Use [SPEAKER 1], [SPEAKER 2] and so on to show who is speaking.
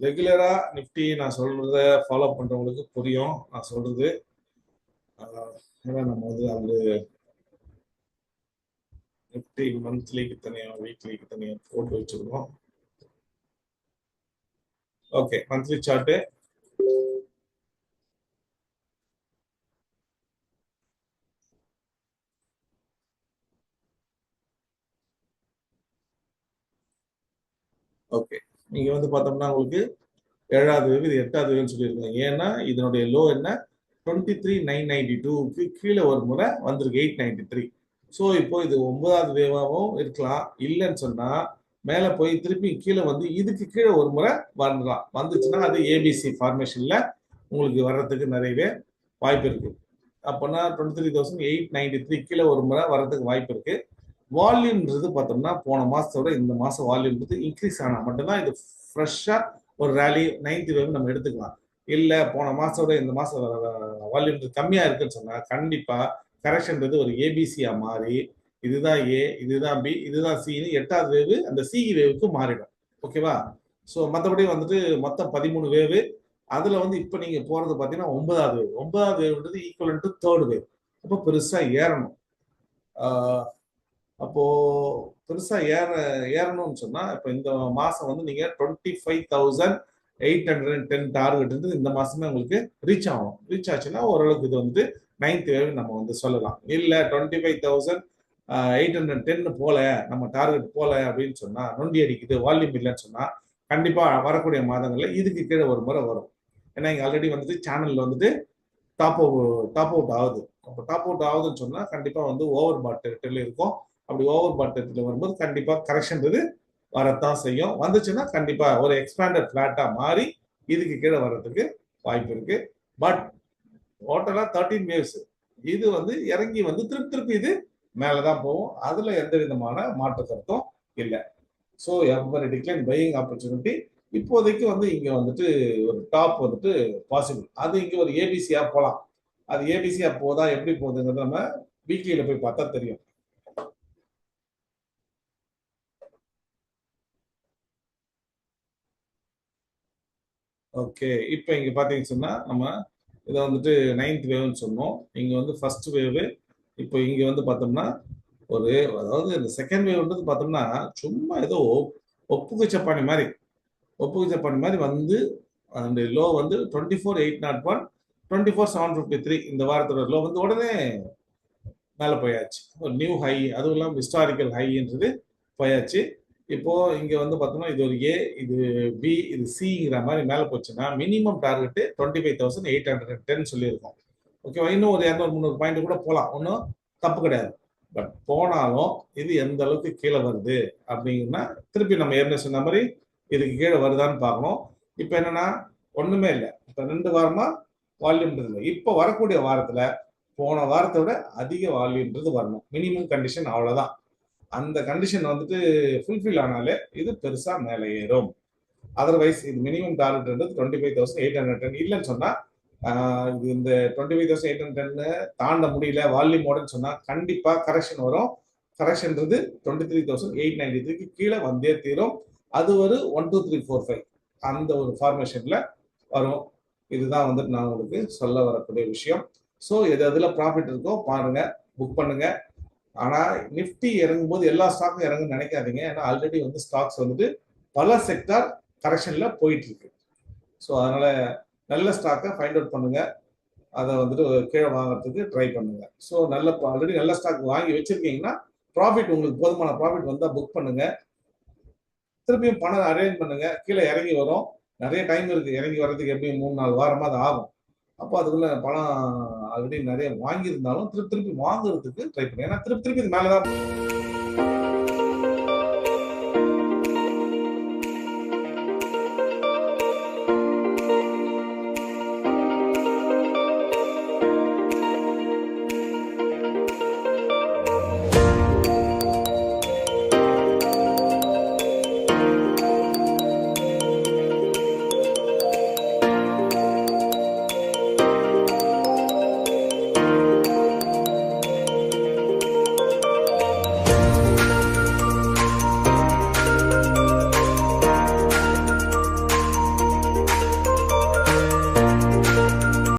[SPEAKER 1] ரெகுலரா நிஃப்டி நான் சொல்றத ஃபாலோ பண்றவங்களுக்கு புரியும் நான் சொல்றது. ஏன்னா நம்ம வந்து அது நிஃப்டி மந்த்லிக்கு தனியா வீக்லிக்கு தனியா போட்டு வச்சிருக்கோம். Okay, monthly chart. ஓகே, நீங்க வந்து பார்த்தோம்னா உங்களுக்கு 7வது வேவ், இது 8வது வேவ்னு சொல்லியிருக்காங்க. ஏன்னா இதனுடைய லோ என்ன 23,992க்கு கீழே ஒரு முறை வந்திருக்கு 893. ஸோ இப்போ இது 9வது வேவாகவும் இருக்கலாம். இல்லைன்னு சொன்னா மேல போய் திருப்பி கீழே வந்து இதுக்கு கீழே ஒரு முறை வரலாம். வந்துச்சுன்னா அது ஏபிசி ஃபார்மேஷன்ல உங்களுக்கு வர்றதுக்கு நிறையவே வாய்ப்பு இருக்கு. அப்போனா 23,893 கீழே ஒரு முறை வர்றதுக்கு வாய்ப்பு இருக்கு. வால்யூம்ன்றது பார்த்தோம்னா போன மாசத்தோட இந்த மாசம் வால்யூம்ன்றது இன்க்ரீஸ் ஆனா மட்டும்தான் இது ஃப்ரெஷ்ஷா ஒரு ரேலி 9th வேவ் நம்ம எடுத்துக்கலாம். இல்ல போன மாசத்தோட இந்த மாசம் வால்யூம் கம்மியா இருக்குன்னு சொன்னா கண்டிப்பா கரெக்ஷன்றது ஒரு ஏபிசியா மாறி இதுதான் ஏ, இதுதான் பி, இதுதான் சின்னு 8வது வேவு அந்த சி வேவுக்கு மாறிடும். ஓகேவா? ஸோ மற்றபடி வந்துட்டு மொத்தம் 13 வேவு. அதுல வந்து இப்ப நீங்க போறது பாத்தீங்கன்னா 9வது வேவ். 9வது வேவ்ன்றது ஈக்குவல் டு 3rd வேவ். அப்போ பெருசா ஏறணும். அப்போ பெருசா ஏறணும்னு சொன்னா இப்ப இந்த மாசம் வந்து நீங்க 25,810 டார்கெட் வந்து இந்த மாசமே உங்களுக்கு ரீச் ஆகும். ரீச் ஆச்சுன்னா ஓரளவுக்கு இது வந்து 9th வேவ் நம்ம வந்து சொல்லலாம். இல்ல 25,810 போல நம்ம டார்கெட் போல அப்படின்னு சொன்னா நொண்டி அடிக்குது, வால்யூம் இல்லைன்னு சொன்னா கண்டிப்பா வரக்கூடிய மாதங்கள்ல இதுக்கு கீழே ஒரு முறை வரும். ஏன்னா இங்க ஆல்ரெடி வந்துட்டு சேனல்ல வந்துட்டு டாப் அவுட் ஆகுது. அப்போ டாப் அவுட் ஆகுதுன்னு சொன்னா கண்டிப்பா வந்து ஓவர் பாட் டெரிட்டரியில் இருக்கும். அப்படி ஓவர் பாட் டெரிட்டரியில் வரும்போது கண்டிப்பா கரெக்ஷன்றது வரத்தான் செய்யும். வந்துச்சுன்னா கண்டிப்பா ஒரு எக்ஸ்பேண்டட் பிளாட்டா மாறி இதுக்கு கீழே வர்றதுக்கு வாய்ப்பு இருக்கு. பட் டோட்டலா 13 வேவ்ஸ் இது வந்து இறங்கி வந்து திருப்பி இது மேலதான் போகும். அதுல எந்த விதமான மாற்று கருத்தும் இல்லை. So every decline buying opportunity இப்போதைக்கு வந்து இங்க வந்துட்டு ஒரு டாப் வந்துட்டு பாசிபிள். அது இங்க ஒரு ஏபிசியா போலாம். அது ஏபிசியா போதா எப்படி போகுதுங்கிறது நம்ம வீக்லியில போய் பார்த்தா தெரியும். ஓகே, இப்போ இங்க பாத்தீங்கன்னு சொன்னா நம்ம இதை வந்துட்டு 9th வேவ்னு சொன்னோம். இங்க வந்து ஃபர்ஸ்ட் வேவ். இப்போ இங்க வந்து பார்த்தோம்னா ஒரு அதாவது இந்த செகண்ட் வேவ்ன்றது பார்த்தோம்னா சும்மா ஏதோ ஒப்புக்கு சப்பானி மாதிரி வந்து அந்த லோ வந்து 24,801 24,753 இந்த வாரத்தோட லோ வந்து உடனே மேலே போயாச்சு. ஒரு நியூ ஹை, அதுவும் இல்லாமல் ஹிஸ்டாரிக்கல் ஹைன்றது போயாச்சு. இப்போ இங்க வந்து பார்த்தோம்னா இது ஒரு ஏ, இது பி, இது சிங்கிற மாதிரி மேலே போச்சுன்னா மினிமம் டார்கெட் 25,810 சொல்லியிருக்கோம். ஓகேவா? இன்னும் ஒரு 200-300 பாயிண்ட் கூட போகலாம், ஒன்றும் தப்பு கிடையாது. பட் போனாலும் இது எந்த அளவுக்கு கீழே வருது அப்படிங்கன்னா திருப்பி நம்ம ஏற்கனவே சொன்ன மாதிரி இதுக்கு கீழே வருதான்னு பார்க்கணும். இப்போ என்னன்னா ஒண்ணுமே இல்லை. இப்போ 2 வாரமா வால்யூம்ன்றது இல்லை. இப்போ வரக்கூடிய வாரத்துல போன வாரத்தை விட அதிக வால்யூம்ன்றது வரணும். மினிமம் கண்டிஷன் அவ்வளவுதான். அந்த கண்டிஷன் வந்துட்டு ஃபுல்ஃபில் ஆனாலே இது பெருசா மேலே ஏறும். அதர்வைஸ் இது மினிமம் டார்கெட் 25,810 இல்லைன்னு சொன்னா இது இந்த 25,810 தாண்ட முடியல வால்யூமோடன்னு சொன்னா கண்டிப்பா கரெக்ஷன் வரும். கரெக்ஷன்றது 23,893க்கு கீழே வந்தே தீரும். அது ஒரு 1 2 3 4 5 அந்த ஒரு ஃபார்மேஷன்ல வரும். இதுதான் வந்துட்டு நான் உங்களுக்கு சொல்ல வரக்கூடிய விஷயம். ஸோ எது அதில் ப்ராஃபிட் இருக்கோ பாருங்க, புக் பண்ணுங்க. ஆனா நிஃப்டி இறங்கும் போது எல்லா ஸ்டாக்கும் இறங்குன்னு நினைக்காதீங்க. ஏன்னா ஆல்ரெடி வந்து ஸ்டாக்ஸ் வந்துட்டு பல செக்டார் கரெக்ஷன்ல போயிட்டு இருக்கு. ஸோ அதனால நல்ல ஸ்டாக்கை ஃபைண்ட் அவுட் பண்ணுங்க. அதை வந்துட்டு கீழே வாங்குறதுக்கு ட்ரை பண்ணுங்க. ஸோ ஆல்ரெடி நல்ல ஸ்டாக் வாங்கி வச்சிருக்கீங்கன்னா ப்ராஃபிட் உங்களுக்கு போதுமான ப்ராஃபிட் வந்தால் புக் பண்ணுங்க. திருப்பியும் பணம் அரேஞ்ச் பண்ணுங்க. கீழே இறங்கி வரும். நிறைய டைம் இருக்கு இறங்கி வர்றதுக்கு, எப்படியும் 3-4 வாரமா அது ஆகும். அப்போ அதுக்குள்ள பணம் ஆல்ரெடி நிறைய வாங்கியிருந்தாலும் திருப்பி வாங்குறதுக்கு ட்ரை பண்ணுங்க. ஏன்னா திருப்பி இது மேலதான்